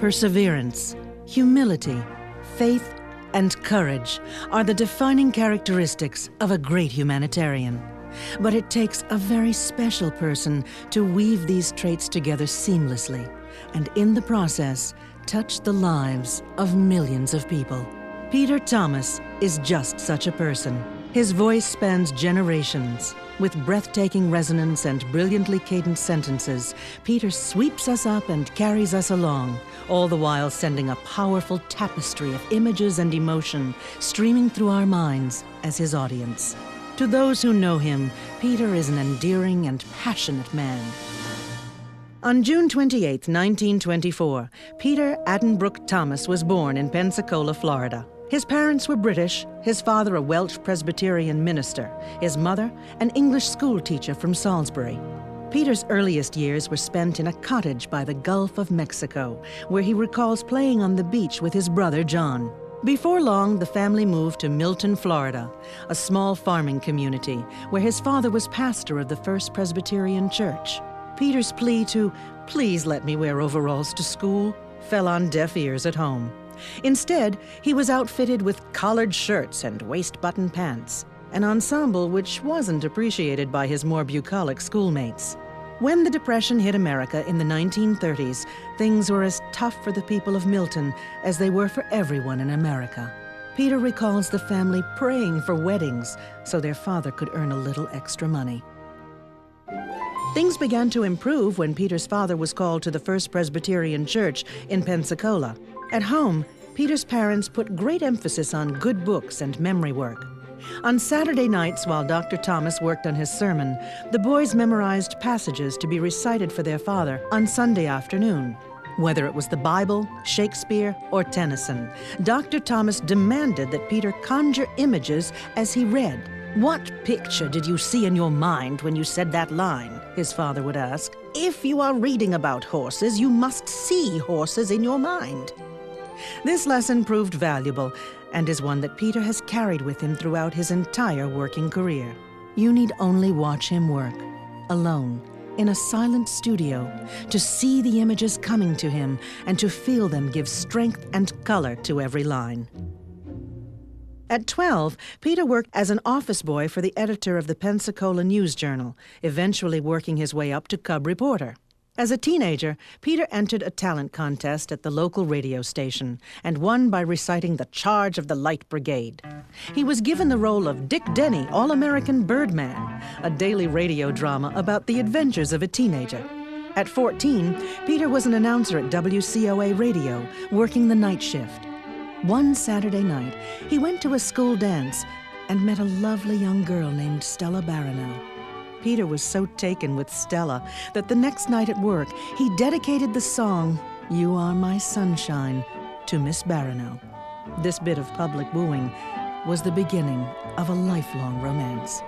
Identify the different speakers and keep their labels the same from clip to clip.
Speaker 1: Perseverance, humility, faith, and courage are the defining characteristics of a great humanitarian. But it takes a very special person to weave these traits together seamlessly, and in the process, touch the lives of millions of people. Peter Thomas is just such a person. His voice spans generations. With breathtaking resonance and brilliantly cadenced sentences, Peter sweeps us up and carries us along, all the while sending a powerful tapestry of images and emotion streaming through our minds as his audience. To those who know him, Peter is an endearing and passionate man. On June 28, 1924, Peter Addenbrooke Thomas was born in Pensacola, Florida. His parents were British, his father a Welsh Presbyterian minister, his mother an English school teacher from Salisbury. Peter's earliest years were spent in a cottage by the Gulf of Mexico, where he recalls playing on the beach with his brother John. Before long, the family moved to Milton, Florida, a small farming community where his father was pastor of the First Presbyterian Church. Peter's plea to, "Please let me wear overalls to school," fell on deaf ears at home. Instead, he was outfitted with collared shirts and waist-button pants, an ensemble which wasn't appreciated by his more bucolic schoolmates. When the Depression hit America in the 1930s, things were as tough for the people of Milton as they were for everyone in America. Peter recalls the family praying for weddings so their father could earn a little extra money. Things began to improve when Peter's father was called to the First Presbyterian Church in Pensacola. At home, Peter's parents put great emphasis on good books and memory work. On Saturday nights, while Dr. Thomas worked on his sermon, the boys memorized passages to be recited for their father on Sunday afternoon. Whether it was the Bible, Shakespeare, or Tennyson, Dr. Thomas demanded that Peter conjure images as he read. "What picture did you see in your mind when you said that line?" his father would ask. "If you are reading about horses, you must see horses in your mind." This lesson proved valuable and is one that Peter has carried with him throughout his entire working career. You need only watch him work, alone, in a silent studio, to see the images coming to him and to feel them give strength and color to every line. At 12, Peter worked as an office boy for the editor of the Pensacola News Journal, eventually working his way up to cub reporter. As a teenager, Peter entered a talent contest at the local radio station and won by reciting The Charge of the Light Brigade. He was given the role of Dick Denny, All-American Birdman, a daily radio drama about the adventures of a teenager. At 14, Peter was an announcer at WCOA Radio, working the night shift. One Saturday night, he went to a school dance and met a lovely young girl named Stella Baranow. Peter was so taken with Stella that the next night at work, he dedicated the song, "You Are My Sunshine," to Miss Baranow. This bit of public wooing was the beginning of a lifelong romance.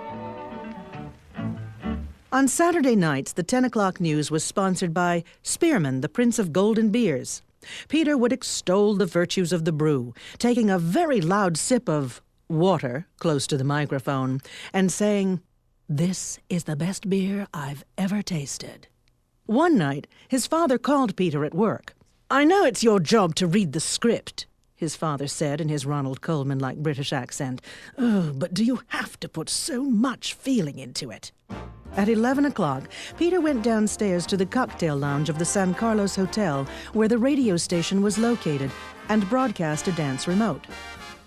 Speaker 1: On Saturday nights, the 10 o'clock news was sponsored by Spearman, the Prince of Golden Beers. Peter would extol the virtues of the brew, taking a very loud sip of water close to the microphone and saying, "This is the best beer I've ever tasted." One night, his father called Peter at work. "I know it's your job to read the script," his father said in his Ronald Colman-like British accent. "Oh, but do you have to put so much feeling into it?" At 11 o'clock, Peter went downstairs to the cocktail lounge of the San Carlos Hotel, where the radio station was located, and broadcast a dance remote.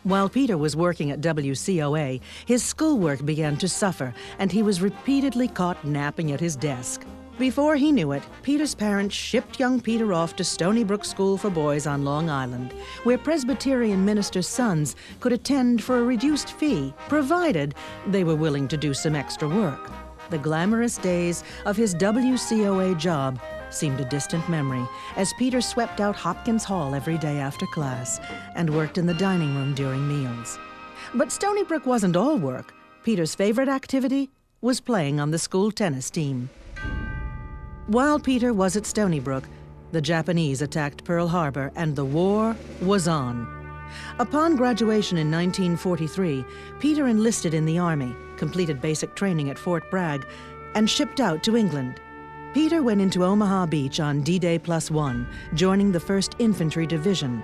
Speaker 1: While Peter was working at WCOA, his schoolwork began to suffer, and he was repeatedly caught napping at his desk. Before he knew it, Peter's parents shipped young Peter off to Stony Brook School for Boys on Long Island, where Presbyterian ministers' sons could attend for a reduced fee, provided they were willing to do some extra work. The glamorous days of his WCOA job seemed a distant memory as Peter swept out Hopkins Hall every day after class and worked in the dining room during meals. But Stony Brook wasn't all work. Peter's favorite activity was playing on the school tennis team. While Peter was at Stony Brook, the Japanese attacked Pearl Harbor and the war was on. Upon graduation in 1943, Peter enlisted in the Army, completed basic training at Fort Bragg, and shipped out to England. Peter went into Omaha Beach on D-Day +1, joining the 1st Infantry Division.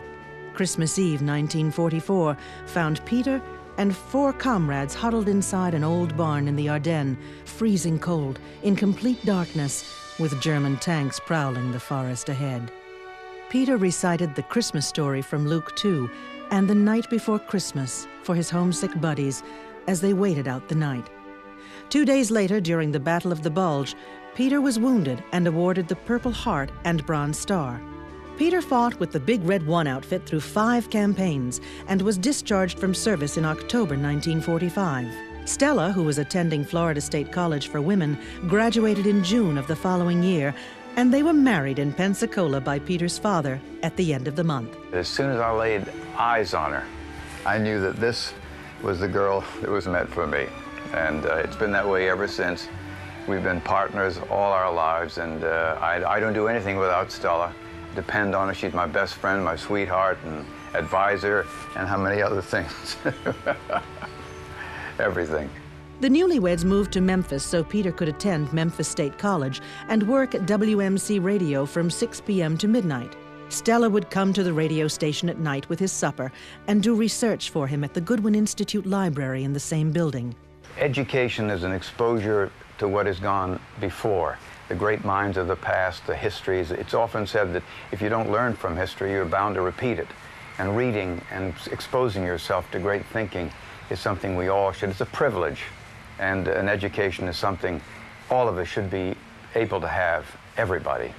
Speaker 1: Christmas Eve 1944 found Peter and 4 comrades huddled inside an old barn in the Ardennes, freezing cold, in complete darkness, with German tanks prowling the forest ahead. Peter recited the Christmas story from Luke 2 and The Night Before Christmas for his homesick buddies as they waited out the night. 2 days later, during the Battle of the Bulge, Peter was wounded and awarded the Purple Heart and Bronze Star. Peter fought with the Big Red 1 outfit through 5 campaigns and was discharged from service in October 1945. Stella, who was attending Florida State College for Women, graduated in June of the following year, and they were married in Pensacola by Peter's father at the end of the month.
Speaker 2: As soon as I laid eyes on her, I knew that this was the girl that was meant for me. And it's been that way ever since. We've been partners all our lives, and I don't do anything without Stella. Depend on her. She's my best friend, my sweetheart, and advisor, and how many other things. Everything.
Speaker 1: The newlyweds moved to Memphis so Peter could attend Memphis State College and work at WMC Radio from 6 p.m. to midnight. Stella would come to the radio station at night with his supper and do research for him at the Goodwin Institute Library in the same building.
Speaker 2: Education is an exposure to what has gone before, the great minds of the past, the histories. It's often said that if you don't learn from history, you're bound to repeat it. And reading and exposing yourself to great thinking is something we all should. It's a privilege. And an education is something all of us should be able to have, everybody.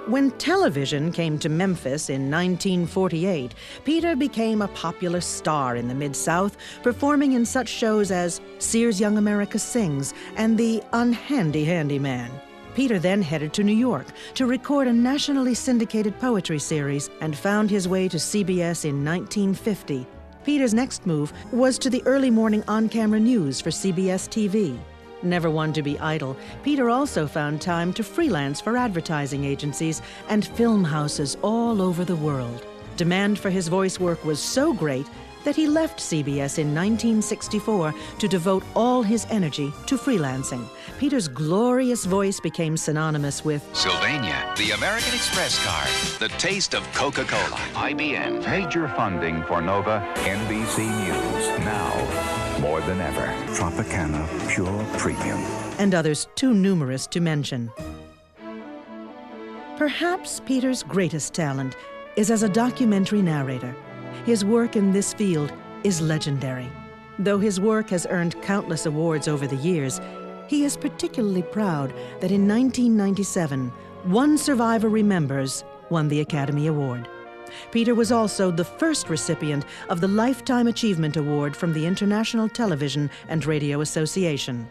Speaker 1: When television came to Memphis in 1948, Peter became a popular star in the Mid-South, performing in such shows as Sears Young America Sings and The Unhandy Handyman. Peter then headed to New York to record a nationally syndicated poetry series and found his way to CBS in 1950. Peter's next move was to the early morning on-camera news for CBS TV. Never one to be idle, Peter also found time to freelance for advertising agencies and film houses all over the world. Demand for his voice work was so great that he left CBS in 1964 to devote all his energy to freelancing. Peter's glorious voice became synonymous with
Speaker 3: Sylvania, the American Express card, the taste of Coca-Cola. IBM.
Speaker 4: Major funding for Nova, NBC News. Now, more than ever, Tropicana Pure Premium.
Speaker 1: And others too numerous to mention. Perhaps Peter's greatest talent is as a documentary narrator. His work in this field is legendary. Though his work has earned countless awards over the years, he is particularly proud that in 1997, One Survivor Remembers won the Academy Award. Peter was also the first recipient of the Lifetime Achievement Award from the International Television and Radio Association.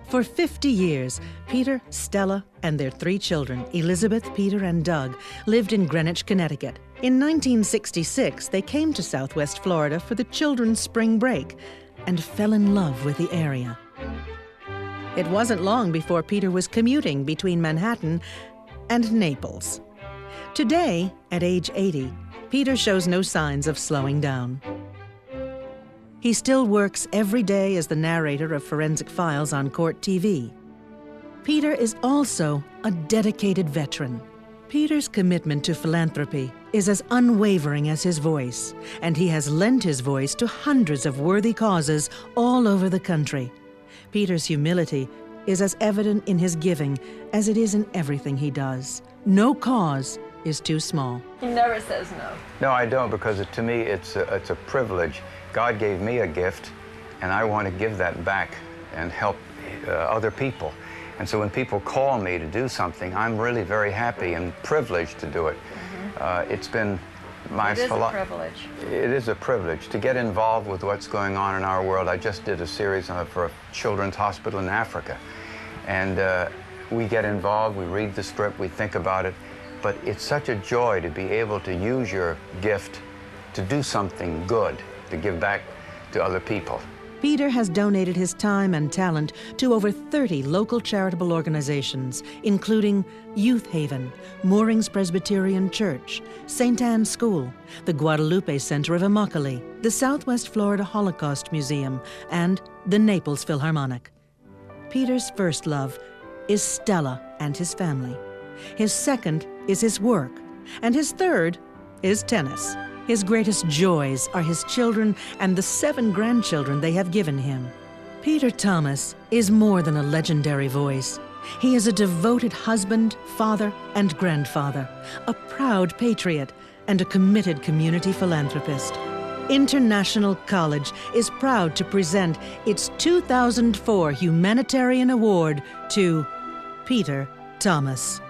Speaker 1: For 50 years, Peter, Stella, and their 3 children, Elizabeth, Peter, and Doug, lived in Greenwich, Connecticut. In 1966, they came to Southwest Florida for the children's spring break and fell in love with the area. It wasn't long before Peter was commuting between Manhattan and Naples. Today, at age 80, Peter shows no signs of slowing down. He still works every day as the narrator of Forensic Files on Court TV. Peter is also a dedicated veteran. Peter's commitment to philanthropy is as unwavering as his voice, and he has lent his voice to hundreds of worthy causes all over the country. Peter's humility is as evident in his giving as it is in everything he does. No cause is too small.
Speaker 5: He never says no.
Speaker 2: No, I don't, because to me it's a privilege. God gave me a gift, and I want to give that back and help other people. And so when people call me to do something, I'm really very happy and privileged to do it. It's been my
Speaker 5: It is a privilege.
Speaker 2: It is a privilege to get involved with what's going on in our world. I just did a series for a children's hospital in Africa. And we get involved, we read the script, we think about it. But it's such a joy to be able to use your gift to do something good, to give back to other people.
Speaker 1: Peter has donated his time and talent to over 30 local charitable organizations, including Youth Haven, Moorings Presbyterian Church, St. Anne's School, the Guadalupe Center of Immokalee, the Southwest Florida Holocaust Museum, and the Naples Philharmonic. Peter's first love is Stella and his family. His second is his work. And his third is tennis. His greatest joys are his children and the 7 grandchildren they have given him. Peter Thomas is more than a legendary voice. He is a devoted husband, father, and grandfather, a proud patriot, and a committed community philanthropist. International College is proud to present its 2004 Humanitarian Award to Peter Thomas.